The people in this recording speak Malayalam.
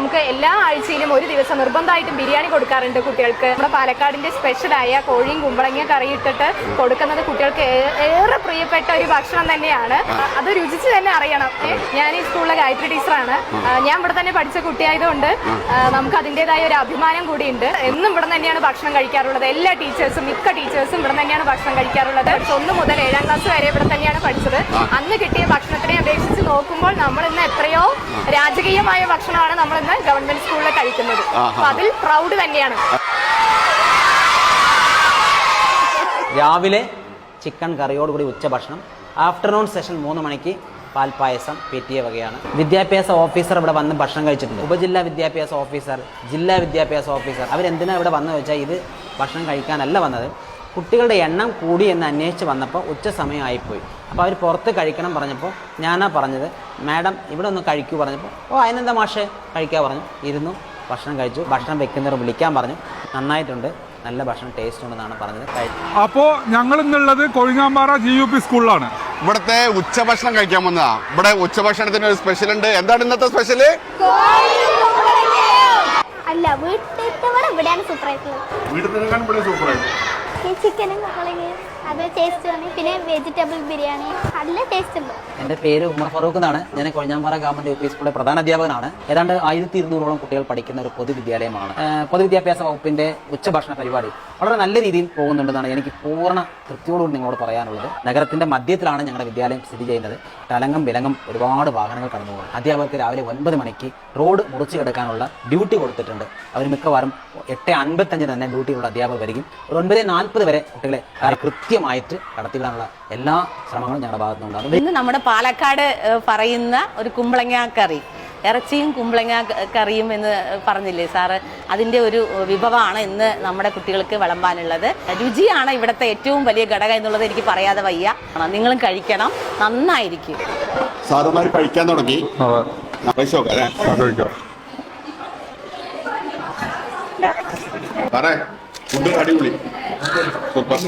നമുക്ക് എല്ലാ ആഴ്ചയിലും ഒരു ദിവസം നിർബന്ധമായിട്ടും ബിരിയാണി കൊടുക്കാറുണ്ട് കുട്ടികൾക്ക്. നമ്മുടെ പാലക്കാടിന്റെ സ്പെഷ്യലായ കോഴിയും കുമ്പളങ്ങ കറി ഇട്ടിട്ട് കൊടുക്കുന്നത് കുട്ടികൾക്ക് ഏറെ പ്രിയപ്പെട്ട ഒരു ഭക്ഷണം തന്നെയാണ്. അത് രുചിച്ച് തന്നെ അറിയണം. ഞാൻ ഈ സ്കൂളിലെ ഗായത്രി ടീച്ചറാണ്. ഞാൻ ഇവിടെ തന്നെ പഠിച്ച കുട്ടിയായതുകൊണ്ട് നമുക്ക് അതിൻ്റെതായ ഒരു അഭിമാനം കൂടിയുണ്ട്. എന്നും ഇവിടെ തന്നെയാണ് ഭക്ഷണം കഴിക്കാറുള്ളത്. എല്ലാ ടീച്ചേഴ്സും മിക്ക ടീച്ചേഴ്സും ഇവിടെ തന്നെയാണ് ഭക്ഷണം കഴിക്കാറുള്ളത്. 1 മുതൽ 7ാം ക്ലാസ് വരെ ഇവിടെ തന്നെയാണ് പഠിച്ചത്. അന്ന് കിട്ടിയ ഭക്ഷണത്തിനെ അപേക്ഷിച്ച് നോക്കുമ്പോൾ നമ്മൾ ഇന്ന് എത്രയോ രാജകീയമായ ഭക്ഷണമാണ് നമ്മൾ ഇന്ന് ഗവൺമെന്റ് സ്കൂളിൽ കഴിക്കുന്നത്. അപ്പൊ അതിൽ പ്രൗഡ് തന്നെയാണ്. രാവിലെ ചിക്കൻ കറിയോടുകൂടി ഉച്ചഭക്ഷണം, ആഫ്റ്റർനൂൺ സെഷൻ 3 മണിക്ക് പാൽപ്പായസം PTA വകയാണ്. വിദ്യാഭ്യാസ ഓഫീസർ ഇവിടെ വന്ന് ഭക്ഷണം കഴിച്ചിട്ടുണ്ട്. ഉപജില്ലാ വിദ്യാഭ്യാസ ഓഫീസർ, ജില്ലാ വിദ്യാഭ്യാസ ഓഫീസർ അവരെന്തിനാണ് ഇവിടെ വന്നത് വെച്ചാൽ ഇത് ഭക്ഷണം കഴിക്കാനല്ല വന്നത്. കുട്ടികളുടെ എണ്ണം കൂടി എന്ന് അന്വേഷിച്ച് വന്നപ്പോൾ ഉച്ച സമയമായിപ്പോയി. അപ്പോൾ അവർ പുറത്ത് കഴിക്കണം പറഞ്ഞപ്പോൾ ഞാനാ പറഞ്ഞത്, മാഡം ഇവിടെ ഒന്ന് കഴിക്കൂ പറഞ്ഞപ്പോൾ അതിനെന്താ മാഷേ കഴിക്കാൻ പറഞ്ഞു. ഇരുന്നു ഭക്ഷണം കഴിച്ചു. ഭക്ഷണം വെക്കുന്നവർ വിളിക്കാൻ പറഞ്ഞു. നന്നായിട്ടുണ്ട്, നല്ല ഭക്ഷണം ടേസ്റ്റ് ഉണ്ടെന്നാണ് പറഞ്ഞത്. അപ്പോൾ ഞങ്ങൾ ഇന്നുള്ളത് കൊഴിഞ്ഞാമ്പാറ GUP സ്കൂളിലാണ്. ഇവിടുത്തെ ഉച്ചഭക്ഷണം കഴിക്കാൻ വന്നതാ. ഇവിടെ ഉച്ചഭക്ഷണത്തിന് ഒരു സ്പെഷ്യൽ ഉണ്ട്. എന്താണ് ഇന്നത്തെ സ്പെഷ്യല്? അല്ല, വീട്ടിലാണ് സൂപ്പർ ചിക്കനും കുമ്പളങ്ങയും അത് ടേസ്റ്റ് ആണ്. പിന്നെ വെജിറ്റബിൾ ബിരിയാണി നല്ല ടേസ്റ്റ് ഉണ്ട്. എൻ്റെ പേര് ഉമർ ഫറൂഖ് എന്നാണ്. ഞാൻ കൊഴിഞ്ഞാമ്പാറ ഗവൺമെന്റ് UP സ്കൂളിലെ പ്രധാന അധ്യാപകനാണ്. ഏതാണ്ട് 1200ഓളം കുട്ടികൾ പഠിക്കുന്ന ഒരു പൊതുവിദ്യാലയമാണ്. പൊതുവിദ്യാഭ്യാസ വകുപ്പിന്റെ ഉച്ചഭക്ഷണ പരിപാടി വളരെ നല്ല രീതിയിൽ പോകുന്നുണ്ടെന്നാണ് എനിക്ക് പൂർണ്ണ തൃപ്തിയോടുകൂടി നിങ്ങളോട് പറയാനുള്ളത്. നഗരത്തിന്റെ മധ്യത്തിലാണ് ഞങ്ങളുടെ വിദ്യാലയം സ്ഥിതി ചെയ്യുന്നത്. തലങ്ങും വിലങ്ങും ഒരുപാട് വാഹനങ്ങൾ കടന്നു പോകും. അധ്യാപകർക്ക് രാവിലെ 9 മണിക്ക് റോഡ് മുറിച്ചു കിടക്കാനുള്ള ഡ്യൂട്ടി കൊടുത്തിട്ടുണ്ട്. അവർ മിക്കവാറും 8:55 തന്നെ ഡ്യൂട്ടിയുള്ള അധ്യാപകർ വരികയും ഒരു 9:40 വരെ കുട്ടികളെ കൃത്യമായിട്ട് കടത്തിവിടാനുള്ള എല്ലാ ശ്രമങ്ങളും ഞങ്ങളുടെ ഭാഗത്തുനിന്നുണ്ടാകും. ഇന്ന് നമ്മുടെ പാലക്കാട് പറയുന്ന ഒരു കുമ്പളങ്ങ കറി, ഇറച്ചിയും കുമ്പളങ്ങ കറിയും എന്ന് പറഞ്ഞില്ലേ സാറ്, അതിൻ്റെ ഒരു വിഭവമാണ് ഇന്ന് നമ്മുടെ കുട്ടികൾക്ക് വിളമ്പാനുള്ളത്. രുചിയാണ് ഇവിടുത്തെ ഏറ്റവും വലിയ ഘടകം എന്നുള്ളത് എനിക്ക് പറയാതെ വയ്യ. നിങ്ങളും കഴിക്കണം, നന്നായിരിക്കും. സാറുമാർ കഴിക്കാൻ തുടങ്ങി. ഫുഡ് അടിപൊളി, സൂപ്പർ.